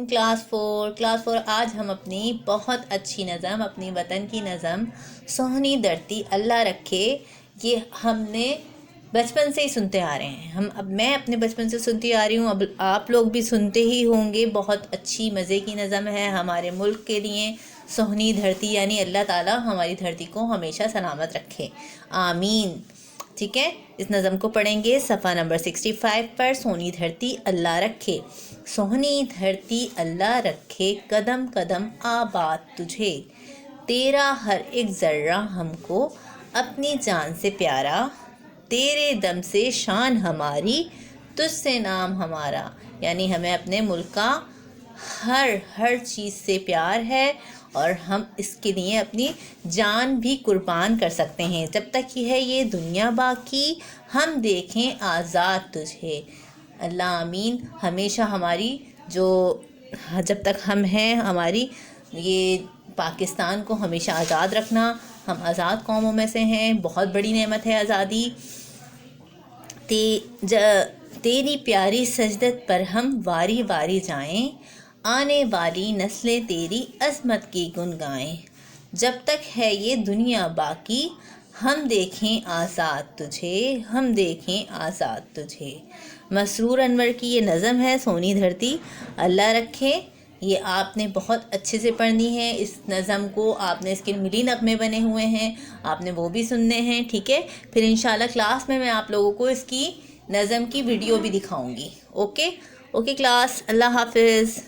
Class 4 آج ہم اپنی بہت اچھی نظم، اپنی وطن کی نظم سونی دھرتی اللہ رکھے، یہ ہم نے بچپن سے ہی سنتے آ رہے ہیں۔ اب میں اپنے بچپن سے سنتی آ رہی ہوں، اب آپ لوگ بھی سنتے ہی ہوں گے۔ بہت اچھی مزے کی نظم ہے ہمارے ملک کے لیے۔ سونی دھرتی یعنی اللہ تعالیٰ ہماری دھرتی کو ہمیشہ سلامت رکھے، آمین۔ ٹھیک ہے، اس نظم کو پڑھیں گے صفحہ نمبر 65 پر۔ سونی دھرتی اللہ رکھے، سونی دھرتی اللہ رکھے، قدم قدم آباد تجھے، تیرا ہر ایک ذرہ ہم کو اپنی جان سے پیارا، تیرے دم سے شان ہماری، تجھ سے نام ہمارا۔ یعنی ہمیں اپنے ملک کا ہر چیز سے پیار ہے اور ہم اس کے لیے اپنی جان بھی قربان کر سکتے ہیں۔ جب تک یہ ہے یہ دنیا باقی، ہم دیکھیں آزاد تجھے، اللہ آمین۔ ہمیشہ ہماری جب تک ہم ہیں، ہماری یہ پاکستان کو ہمیشہ آزاد رکھنا۔ ہم آزاد قوموں میں سے ہیں، بہت بڑی نعمت ہے آزادی۔ تیری پیاری سجدت پر ہم واری واری جائیں، آنے والی نسلیں تیری عظمت کی گن گائیں۔ جب تک ہے یہ دنیا باقی، ہم دیکھیں آزاد تجھے، ہم دیکھیں آزاد تجھے۔ مسرور انور کی یہ نظم ہے سونی دھرتی اللہ رکھے۔ یہ آپ نے بہت اچھے سے پڑھنی ہے اس نظم کو، آپ نے اس کے ملی نغمے بنے ہوئے ہیں، آپ نے وہ بھی سننے ہیں۔ ٹھیک ہے، پھر انشاءاللہ کلاس میں آپ لوگوں کو اس کی نظم کی ویڈیو بھی دکھاؤں گی۔ اوکے کلاس، اللہ حافظ۔